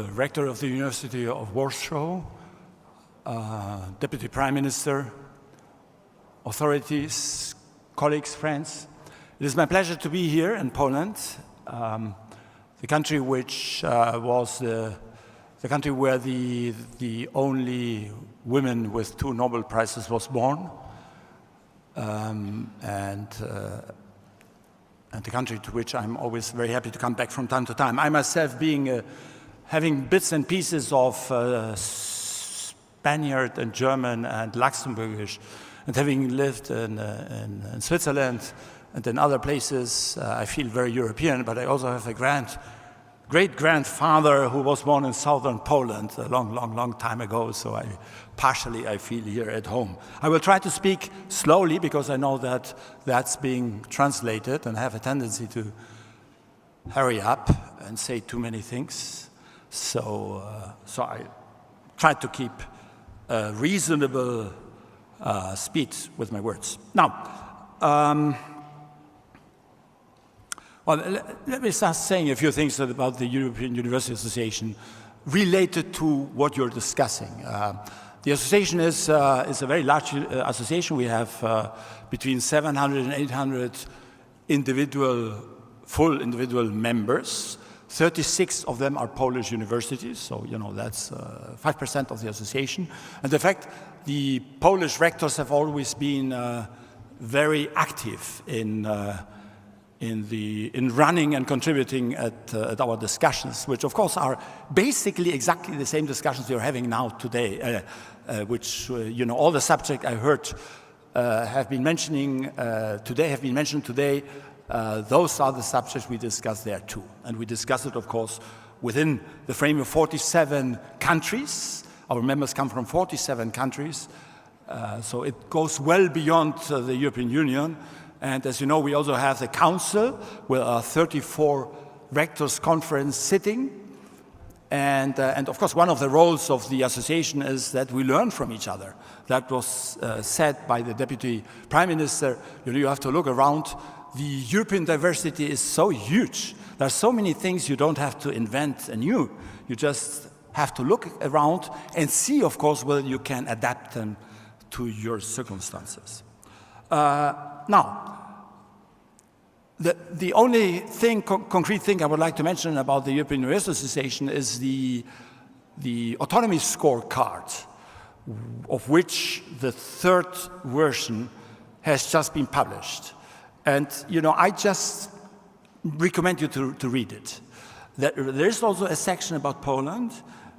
Rector of the University of Warsaw, Deputy Prime Minister, authorities, colleagues, friends. It is my pleasure to be here in Poland, the country which was the country where the only woman with 2 Nobel Prizes was born, and the country to which I'm always very happy to come back from time to time. I myself having bits and pieces of Spaniard and German and Luxembourgish, and having lived in Switzerland and in other places, I feel very European, but I also have a great-grandfather who was born in southern Poland a long time ago, so partially I feel here at home. I will try to speak slowly because I know that that's being translated and have a tendency to hurry up and say too many things. So I try to keep a reasonable speed with my words. Now, well, let me start saying a few things about the European University Association related to what you're discussing. The association is a very large association. We have between 700 and 800 full individual members. 36 of them are Polish universities, so that's 5% of the association. And in fact, the Polish rectors have always been very active in running and contributing at our discussions, which of course are basically exactly the same discussions we are having now today, which all the subjects I heard have been mentioned today. Those are the subjects we discuss there too, and we discuss it, of course, within the frame of 47 countries. Our members come from 47 countries, so it goes well beyond the European Union. And as you know, we also have the Council with a 34 Rectors Conference sitting. And of course, one of the roles of the association is that we learn from each other. That was said by the Deputy Prime Minister. You have to look around. The European diversity is so huge. There are so many things you don't have to invent anew. You just have to look around and see, of course, whether you can adapt them to your circumstances. Now, the only concrete thing I would like to mention about the European University Association is the Autonomy scorecard, of which the 3rd version has just been published. And, I just recommend you to read it. There is also a section about Poland,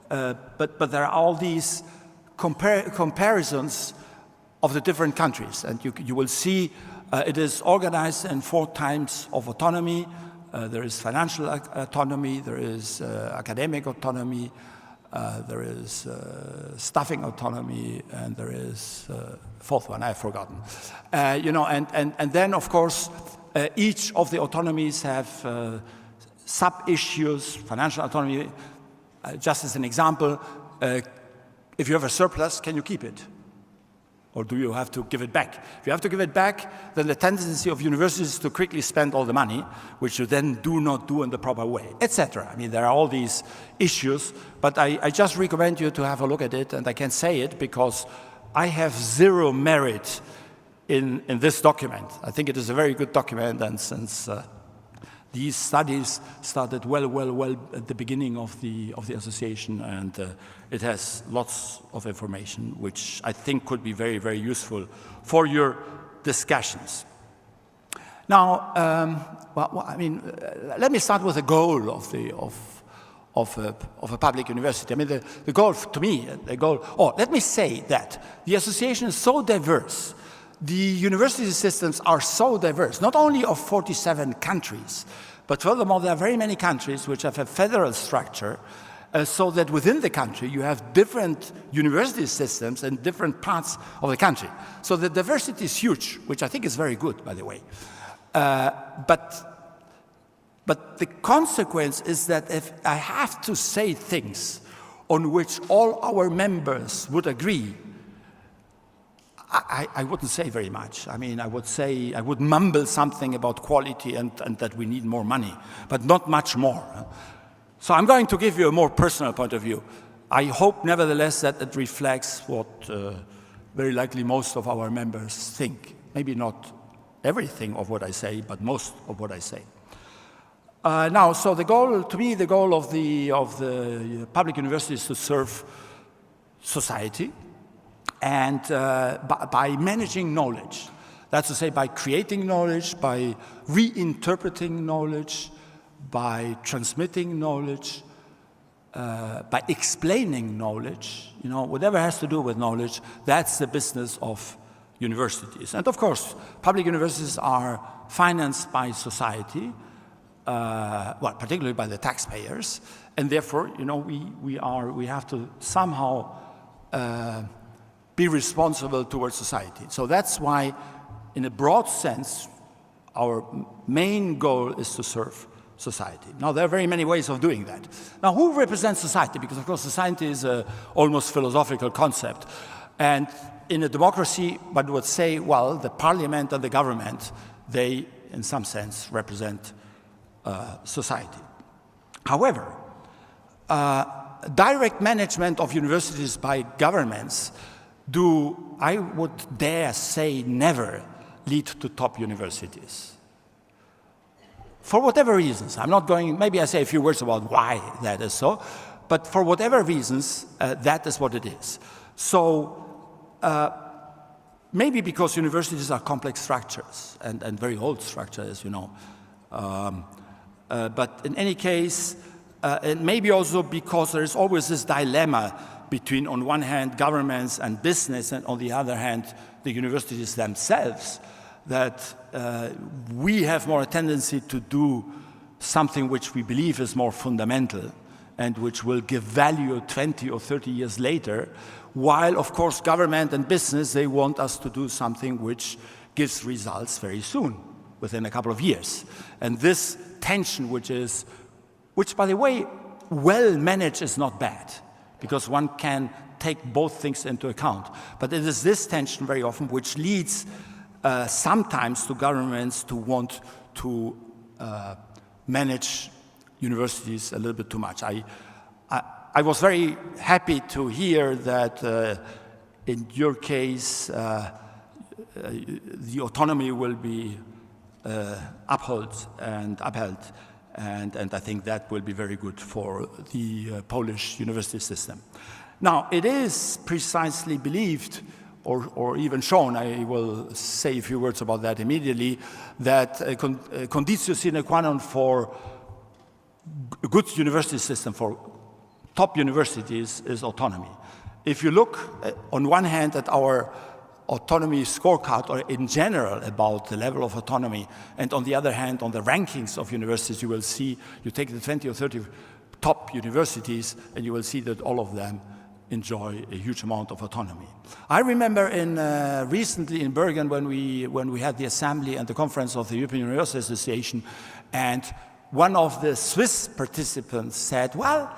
but there are all these comparisons of the different countries. And you will see it is organized in 4 types of autonomy. There is financial autonomy, there is academic autonomy, there is staffing autonomy, and there is 4th one, I've forgotten. And then, of course, each of the autonomies have sub-issues. Financial autonomy, just as an example, if you have a surplus, can you keep it? Or do you have to give it back? If you have to give it back, then the tendency of universities is to quickly spend all the money, which you then do not do in the proper way, etc. I mean, there are all these issues, but I just recommend you to have a look at it, and I can say it because I have 0 merit in this document. I think it is a very good document, and since these studies started well at the beginning of the association, and it has lots of information which I think could be very useful for your discussions. Now, let me start with the goal of a public university. I mean, the goal to me, let me say that the association is so diverse. The university systems are so diverse, not only of 47 countries, but furthermore, there are very many countries which have a federal structure, so that within the country you have different university systems in different parts of the country. So the diversity is huge, which I think is very good, by the way. But the consequence is that if I have to say things on which all our members would agree, I wouldn't say very much. I mean, I would mumble something about quality and that we need more money, but not much more. So I'm going to give you a more personal point of view. I hope, nevertheless, that it reflects what very likely most of our members think. Maybe not everything of what I say, but most of what I say. Now, so the goal, to me, the goal of the public university is to serve society, and by managing knowledge. That's to say, by creating knowledge, by reinterpreting knowledge, by transmitting knowledge, by explaining knowledge, whatever has to do with knowledge, that's the business of universities. And of course, public universities are financed by society, well, particularly by the taxpayers, and therefore, we have to somehow be responsible towards society. So that's why, in a broad sense, our main goal is to serve society. Now, there are very many ways of doing that. Now, who represents society? Because, of course, society is an almost philosophical concept. And in a democracy, one would say, well, the parliament and the government, they, in some sense, represent society. However, direct management of universities by governments I would dare say, never lead to top universities. For whatever reasons. I'm not going, maybe I say a few words about why that is so, but for whatever reasons, that is what it is. So maybe because universities are complex structures and very old structures, but in any case, and maybe also because there is always this dilemma between, on one hand, governments and business, and on the other hand, the universities themselves, that we have more a tendency to do something which we believe is more fundamental and which will give value 20 or 30 years later, while, of course, government and business, they want us to do something which gives results very soon, within a couple of years. And this tension, which, by the way, well managed is not bad, because one can take both things into account. But it is this tension very often which leads sometimes to governments to want to manage universities a little bit too much. I was very happy to hear that in your case, the autonomy will be upheld, and I think that will be very good for the Polish university system. Now, it is precisely believed, or even shown, I will say a few words about that immediately, that a conditio sine qua non for a good university system, for top universities, is autonomy. If you look, on one hand, at our autonomy scorecard, or in general about the level of autonomy, and on the other hand, on the rankings of universities, you will see, you take the 20 or 30 top universities, and you will see that all of them enjoy a huge amount of autonomy. I remember recently in Bergen when we had the assembly and the conference of the European University Association, and one of the Swiss participants said, well,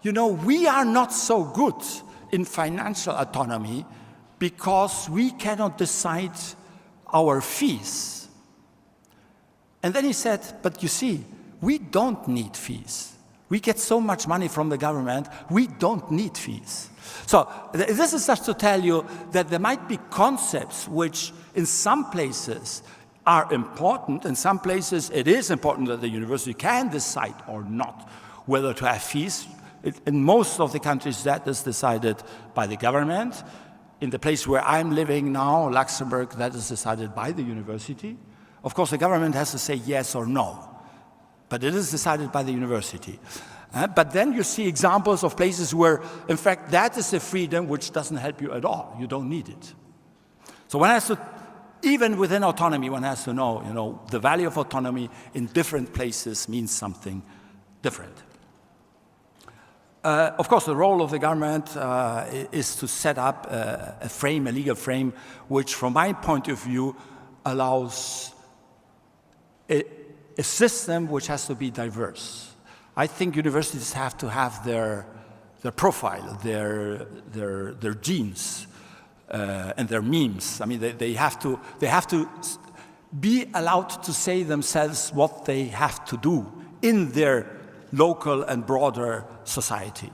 we are not so good in financial autonomy because we cannot decide our fees. And then he said, but you see, we don't need fees. We get so much money from the government, we don't need fees. So this is just to tell you that there might be concepts which in some places are important. In some places it is important that the university can decide or not whether to have fees. In most of the countries that is decided by the government. In the place where I'm living now, Luxembourg, that is decided by the university. Of course, the government has to say yes or no, but it is decided by the university. But then you see examples of places where, in fact, that is a freedom which doesn't help you at all. You don't need it. So one has to, even within autonomy, one has to know, the value of autonomy in different places means something different. Of course, the role of the government is to set up a legal frame, which, from my point of view, allows a system which has to be diverse. I think universities have to have their profile, their genes, and their memes. I mean, they have to be allowed to say themselves what they have to do in their local and broader society.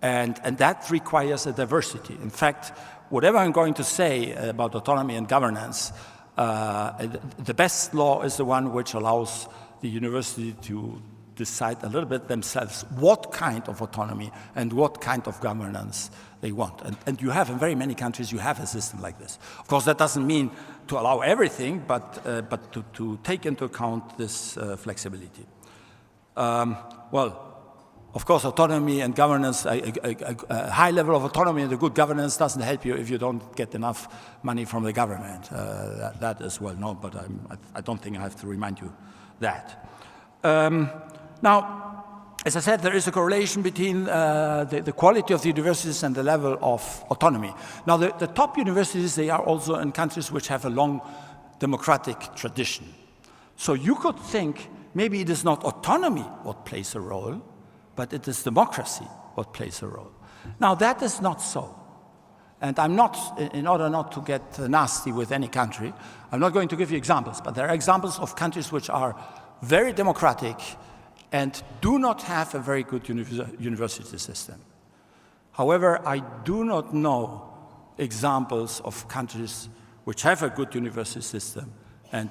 And that requires a diversity. In fact, whatever I'm going to say about autonomy and governance, the best law is the one which allows the university to decide a little bit themselves what kind of autonomy and what kind of governance they want. And you have, in very many countries, you have a system like this. Of course, that doesn't mean to allow everything, but to take into account this flexibility. Well, of course, autonomy and governance, a high level of autonomy and a good governance doesn't help you if you don't get enough money from the government. That is well known, but I don't think I have to remind you that. Now, as I said, there is a correlation between the quality of the universities and the level of autonomy. Now, the top universities, they are also in countries which have a long democratic tradition. So you could think maybe it is not autonomy what plays a role, but it is democracy what plays a role. Now, that is not so. And I'm not, in order not to get nasty with any country, I'm not going to give you examples, but there are examples of countries which are very democratic and do not have a very good university system. However, I do not know examples of countries which have a good university system and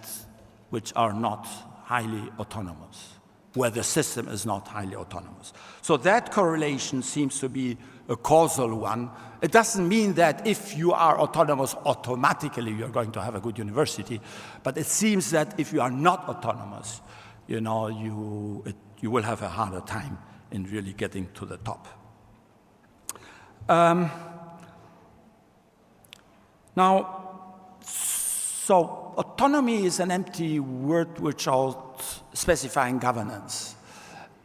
which are not highly autonomous, where the system is not highly autonomous. So that correlation seems to be a causal one. It doesn't mean that if you are autonomous, automatically you're going to have a good university, but it seems that if you are not autonomous, you know, you will have a harder time in really getting to the top. So autonomy is an empty word without specifying governance.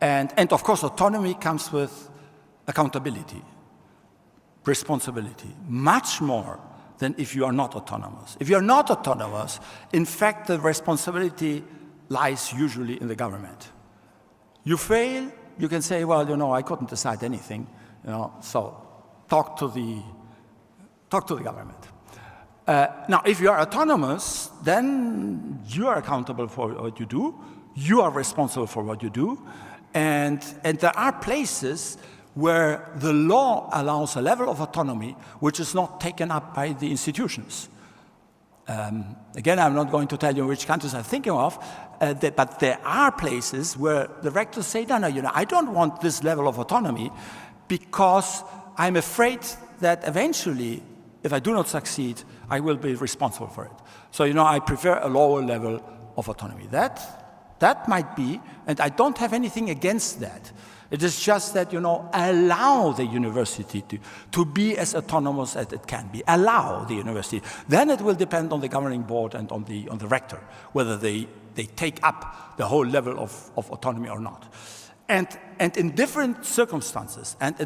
And of course, autonomy comes with accountability, responsibility, much more than if you are not autonomous. If you're not autonomous, in fact, the responsibility lies usually in the government. You fail, you can say, well, you know, I couldn't decide anything, you know, so talk to the government. Now, if you are autonomous, then you are accountable for what you do, you are responsible for what you do, and there are places where the law allows a level of autonomy which is not taken up by the institutions. Again, I'm not going to tell you which countries I'm thinking of, but there are places where the rectors say, no, you know, I don't want this level of autonomy because I'm afraid that eventually, if I do not succeed, I will be responsible for it. So, you know, I prefer a lower level of autonomy. That might be, and I don't have anything against that. It is just that, you know, allow the university to be as autonomous as it can be. Allow the university. Then it will depend on the governing board and on the rector, whether they take up the whole level of autonomy or not. And in different circumstances, and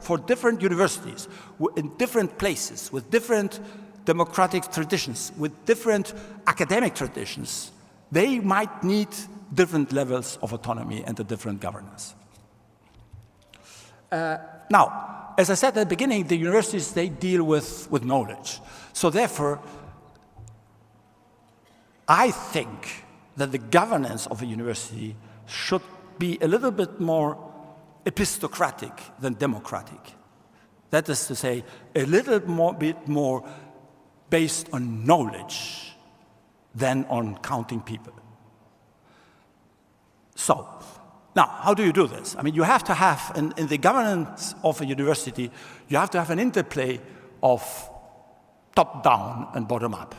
for different universities, in different places, with different democratic traditions, with different academic traditions, they might need different levels of autonomy and a different governance. Now, as I said at the beginning, the universities, they deal with knowledge. So therefore, I think that the governance of a university should be a little bit more epistocratic than democratic. That is to say, a little bit more based on knowledge than on counting people. So, now, how do you do this? I mean, you have to have, in the governance of a university, you have to have an interplay of top-down and bottom-up.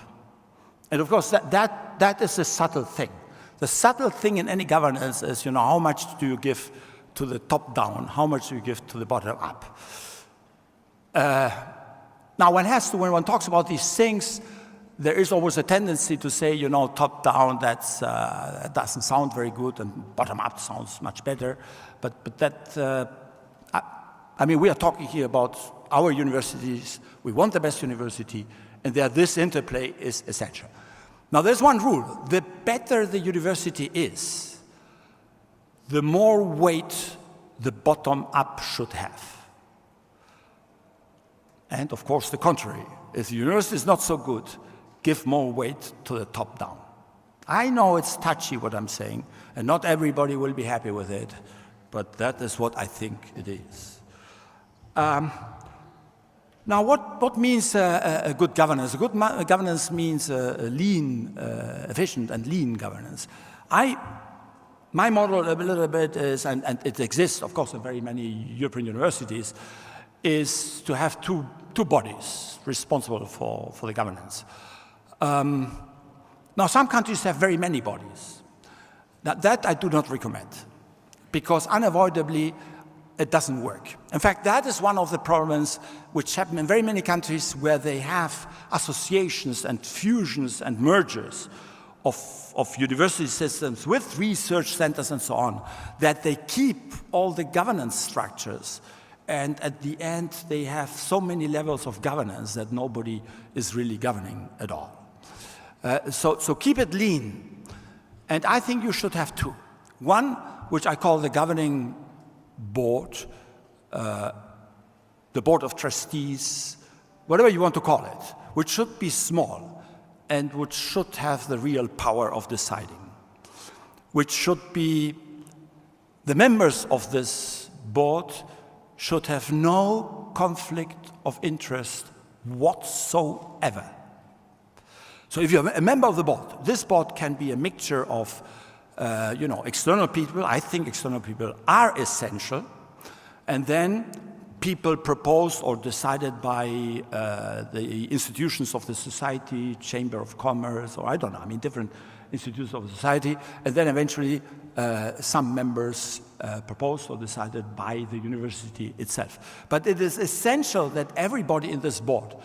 And of course, that is a subtle thing. The subtle thing in any governance is, you know, how much do you give to the top-down, how much do you give to the bottom-up? Now, when one talks about these things, there is always a tendency to say, you know, top-down, that doesn't sound very good, and bottom-up sounds much better. But that, I mean, we are talking here about our universities. We want the best university, and this interplay is essential. Now, there's one rule. The better the university is, the more weight the bottom-up should have. And, of course, the contrary. If the university is not so good, give more weight to the top-down. I know it's touchy what I'm saying, and not everybody will be happy with it, but that is what I think it is. Now, what means a good governance? A good governance means lean, efficient and lean governance. My model a little bit is, and it exists, of course, in very many European universities, is to have two bodies responsible for the governance. Now, some countries have very many bodies. Now, that I do not recommend, because unavoidably, it doesn't work. In fact, that is one of the problems which happen in very many countries where they have associations and fusions and mergers of university systems with research centers and so on, that they keep all the governance structures, and at the end they have so many levels of governance that nobody is really governing at all. So keep it lean, and I think you should have two. One, which I call the governing board, the board of trustees, whatever you want to call it, which should be small and which should have the real power of deciding, which should be the members of this board should have no conflict of interest whatsoever. So if you're a member of the board, this board can be a mixture of external people. I think external people are essential, and then people proposed or decided by the institutions of the society, Chamber of Commerce, or I don't know, I mean different institutions of society, and then eventually some members proposed or decided by the university itself. But it is essential that everybody in this board,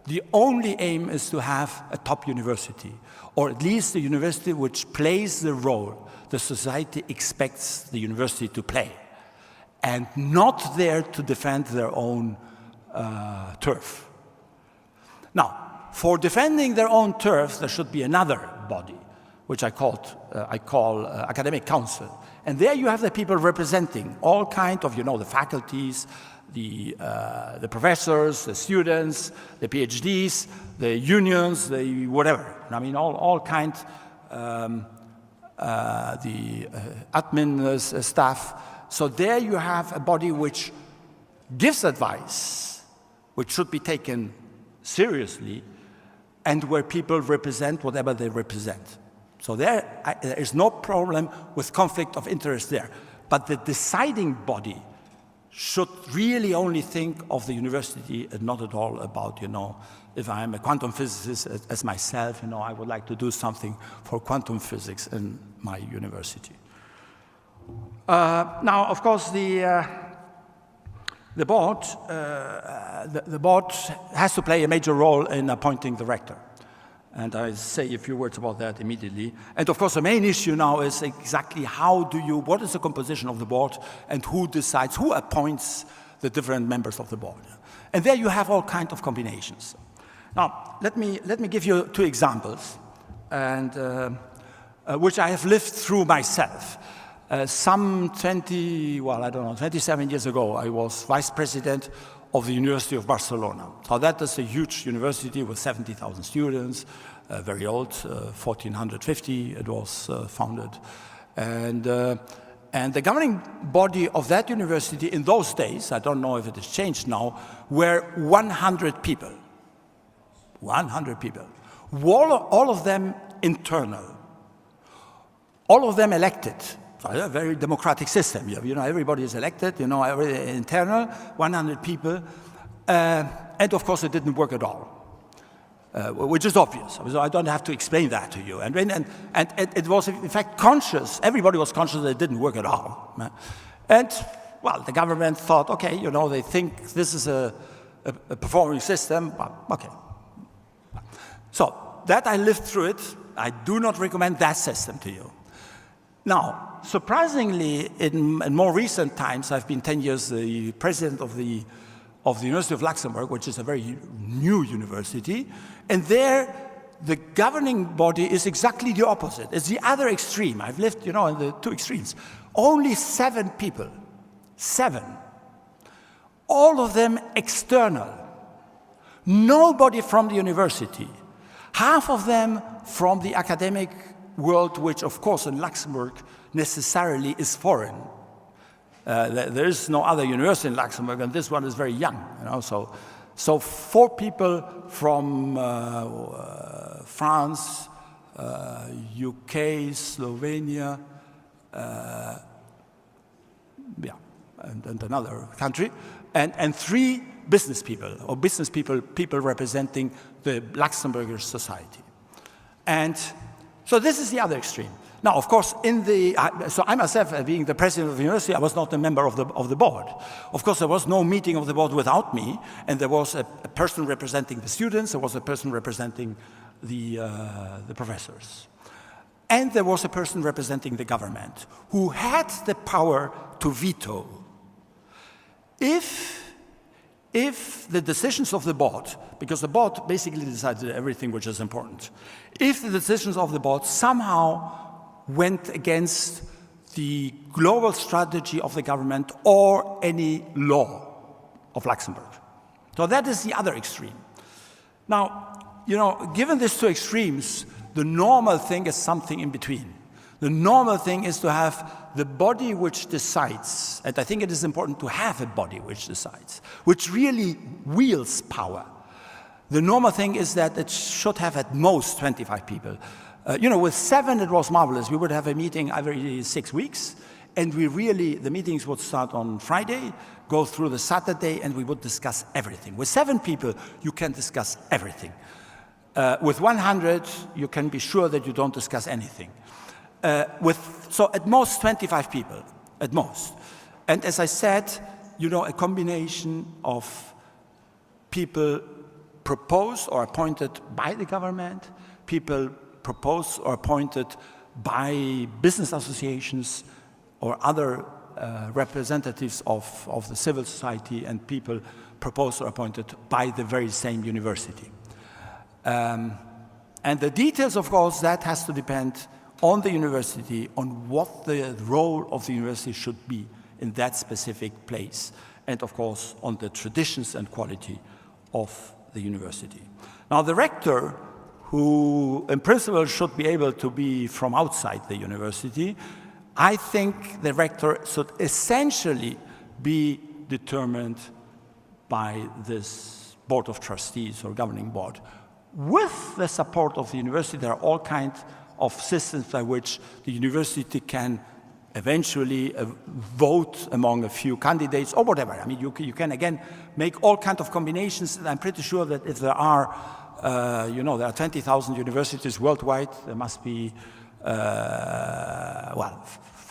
the only aim is to have a top university, or at least a university which plays the role the society expects the university to play, and not there to defend their own turf. Now, for defending their own turf, there should be another body, which I call academic council. And there you have the people representing all kinds of, the faculties, the professors, the students, the PhDs, the unions, the whatever. I mean, all kinds, the admin staff. So there you have a body which gives advice, which should be taken seriously, and where people represent whatever they represent. So there is no problem with conflict of interest there. But the deciding body should really only think of the university and not at all about, if I'm a quantum physicist as myself, I would like to do something for quantum physics in my university. Now, of course, the board has to play a major role in appointing the rector. And I say a few words about that immediately. And of course, the main issue now is exactly what is the composition of the board and who decides, who appoints the different members of the board. And there you have all kinds of combinations. Now, let me give you two examples, and which I have lived through myself. Some 27 years ago, I was vice president of the University of Barcelona. So that is a huge university with 70,000 students, very old, 1450 it was founded. And the governing body of that university in those days, I don't know if it has changed now, were 100 people. 100 people. All of them internal. All of them elected. So a very democratic system. Everybody is elected, internal, 100 people. And of course, it didn't work at all, which is obvious. So I don't have to explain that to you. And it was, in fact, conscious. Everybody was conscious that it didn't work at all. And, well, the government thought, okay, they think this is a performing system. Well, okay. So that I lived through it. I do not recommend that system to you. Now, surprisingly, in more recent times, I've been 10 years the president of the University of Luxembourg, which is a very new university, and there the governing body is exactly the opposite. It's the other extreme. I've lived, in the two extremes. Only 7 people. 7. All of them external. Nobody from the university. Half of them from the academic world, which of course in Luxembourg necessarily is foreign. There is no other university in Luxembourg, and this one is very young. So 4 people from France, UK, Slovenia, and another country, and 3 business people, or people representing the Luxembourger society. And so this is the other extreme. Now, of course, so I myself, being the president of the university, I was not a member of the board. Of course, there was no meeting of the board without me, and there was a person representing the students, there was a person representing the professors. And there was a person representing the government who had the power to veto. If the decisions of the board, because the board basically decided everything which is important, if the decisions of the board somehow went against the global strategy of the government or any law of Luxembourg. So that is the other extreme. Now, given these 2 extremes, the normal thing is something in between. The normal thing is to have the body which decides, and I think it is important to have a body which decides, which really wields power. The normal thing is that it should have at most 25 people. With 7 it was marvelous. We would have a meeting every 6 weeks, and the meetings would start on Friday, go through the Saturday, and we would discuss everything. With 7 people, you can discuss everything. With 100, you can be sure that you don't discuss anything. So at most 25 people, at most. And as I said, a combination of people proposed or appointed by the government, people proposed or appointed by business associations or other representatives of the civil society, and people proposed or appointed by the very same university. And the details, of course, that has to depend on the university, on what the role of the university should be in that specific place, and of course on the traditions and quality of the university. Now, the rector, who in principle should be able to be from outside the university, I think the rector should essentially be determined by this board of trustees or governing board. With the support of the university, there are all kinds of systems by which the university can eventually vote among a few candidates or whatever. I mean, you can again make all kinds of combinations, and I'm pretty sure that if there are, there are 20,000 universities worldwide, there must be, 4,000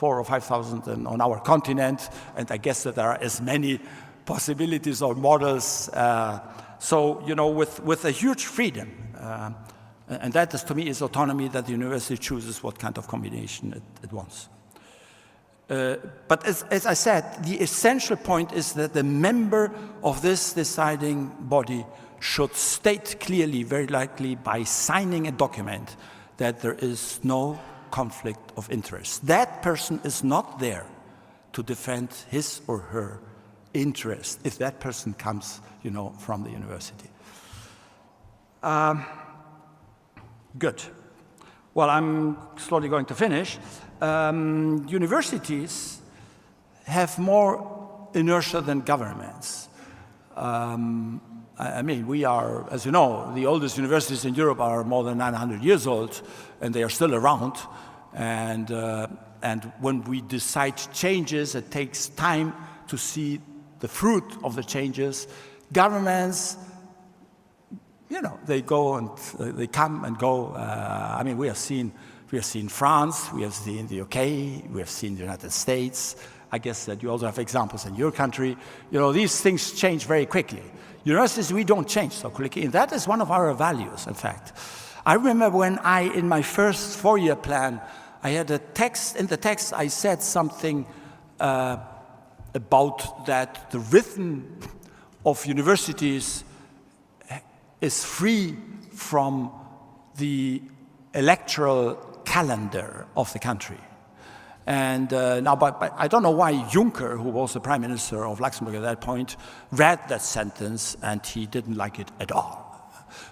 or 5,000 on our continent, and I guess that there are as many possibilities or models. With a huge freedom, and that is, to me, is autonomy, that the university chooses what kind of combination it wants. But as I said, the essential point is that the member of this deciding body should state clearly, very likely by signing a document, that there is no conflict of interest. That person is not there to defend his or her interest if that person comes, from the university. Good. Well, I'm slowly going to finish. Universities have more inertia than governments. We are, as you know, the oldest universities in Europe are more than 900 years old, and they are still around. And when we decide changes, it takes time to see the fruit of the changes. Governments, they go and they come and go. We have seen France, we have seen the UK, we have seen the United States. I guess that you also have examples in your country. These things change very quickly. Universities, we don't change so quickly, and that is one of our values, in fact. I remember when in my first four-year plan, I had a text. In the text, I said something about that the rhythm of universities is free from the electoral calendar of the country. And but I don't know why Juncker, who was the prime minister of Luxembourg at that point, read that sentence and he didn't like it at all.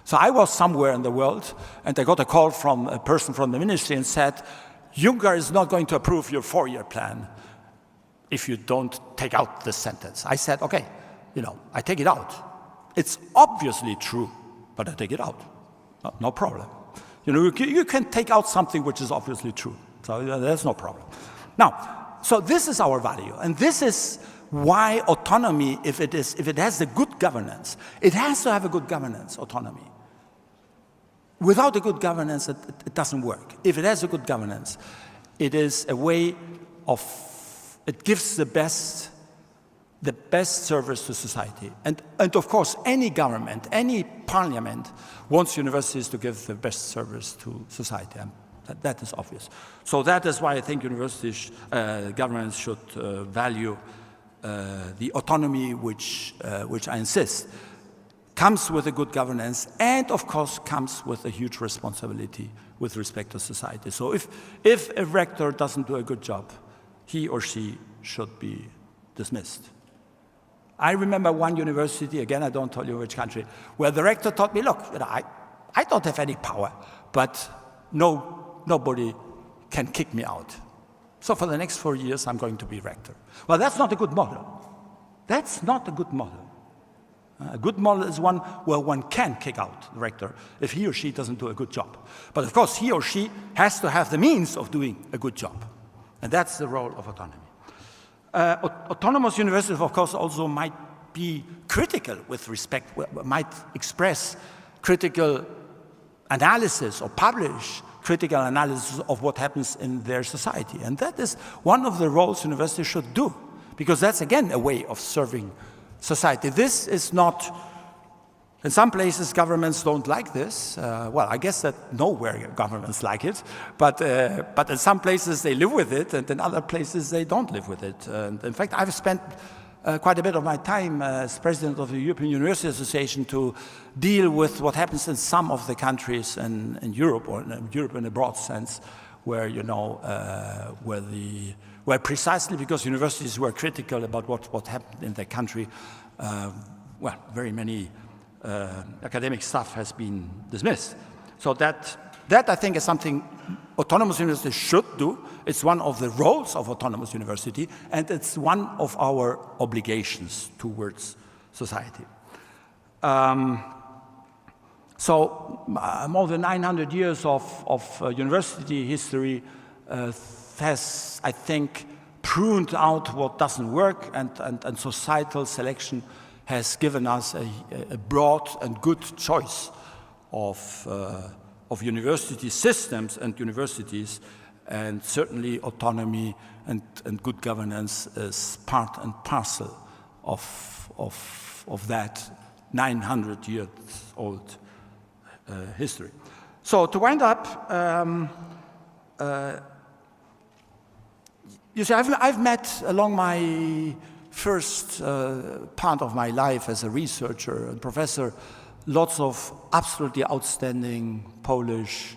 So I was somewhere in the world and I got a call from a person from the ministry and said, Juncker is not going to approve your four-year plan. if you don't take out this sentence. I said, okay, I take it out. It's obviously true, but I take it out. No problem. You can take out something which is obviously true. So there's no problem. Now, so this is our value. And this is why autonomy, if it has a good governance, it has to have a good governance, autonomy. Without a good governance, it doesn't work. If it has a good governance, it is a way of, it gives the best service to society. And of course, any government, any parliament wants universities to give the best service to society. And that is obvious. So that is why I think universities, governments should value the autonomy which I insist comes with a good governance and, of course, comes with a huge responsibility with respect to society. So if a rector doesn't do a good job, he or she should be dismissed. I remember one university, again, I don't tell you which country, where the rector told me, look, I don't have any power, but nobody can kick me out. So for the next 4 years, I'm going to be rector. Well, that's not a good model. That's not a good model. A good model is one where one can kick out the rector if he or she doesn't do a good job. But of course, he or she has to have the means of doing a good job. And that's the role of autonomy. Autonomous universities, of course, also might be critical with respect, might express critical analysis or publish critical analysis of what happens in their society. And that is one of the roles universities should do, because that's, again, a way of serving society. This is not, in some places governments don't like this. Well, I guess that nowhere governments like it, but in some places they live with it, and in other places they don't live with it. And in fact, I've spent quite a bit of my time as president of the European University Association to deal with what happens in some of the countries in Europe, or in Europe in a broad sense, where, where precisely because universities were critical about what happened in their country, well, very many academic stuff has been dismissed. So that I think is something autonomous universities should do. It's one of the roles of autonomous university, and it's one of our obligations towards society. So more than 900 years of university history has, I think, pruned out what doesn't work, and societal selection has given us a broad and good choice of university systems and universities, and certainly autonomy and good governance is part and parcel of that 900 years old history. So to wind up, you see, I've met along my first part of my life as a researcher and professor lots of absolutely outstanding Polish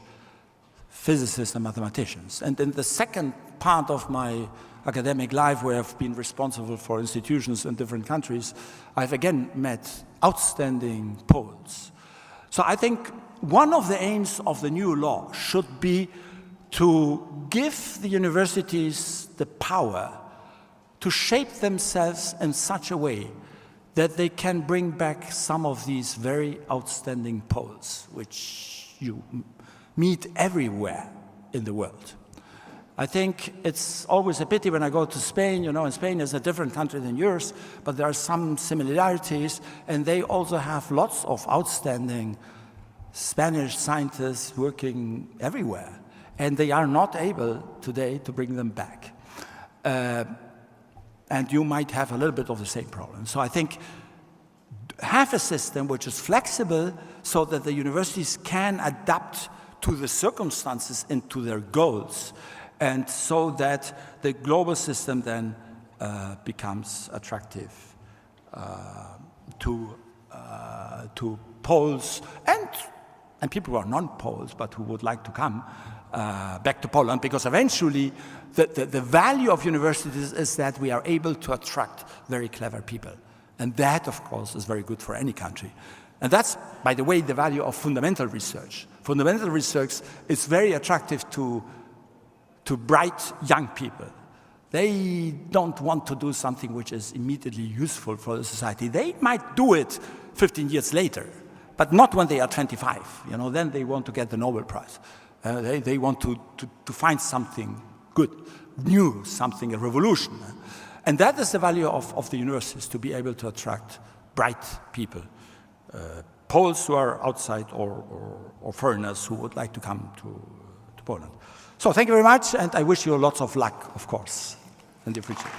physicists and mathematicians. And in the second part of my academic life, where I've been responsible for institutions in different countries, I've again met outstanding Poles. So I think one of the aims of the new law should be to give the universities the power to shape themselves in such a way that they can bring back some of these very outstanding Poles, which you meet everywhere in the world. I think it's always a pity when I go to Spain, and Spain is a different country than yours, but there are some similarities, and they also have lots of outstanding Spanish scientists working everywhere, and they are not able today to bring them back. And you might have a little bit of the same problem. So I think have a system which is flexible so that the universities can adapt to the circumstances and to their goals, and so that the global system then becomes attractive to Poles and people who are non-Poles but who would like to come back to Poland, because eventually the value of universities is that we are able to attract very clever people. And that, of course, is very good for any country. And that's, by the way, the value of fundamental research. Fundamental research is very attractive to bright young people. They don't want to do something which is immediately useful for the society. They might do it 15 years later, but not when they are 25. You know, then they want to get the Nobel Prize. They want to find something good, new, something, a revolution. And that is the value of the universities, to be able to attract bright people, Poles who are outside or foreigners who would like to come to Poland. So thank you very much, and I wish you lots of luck, of course, in the future.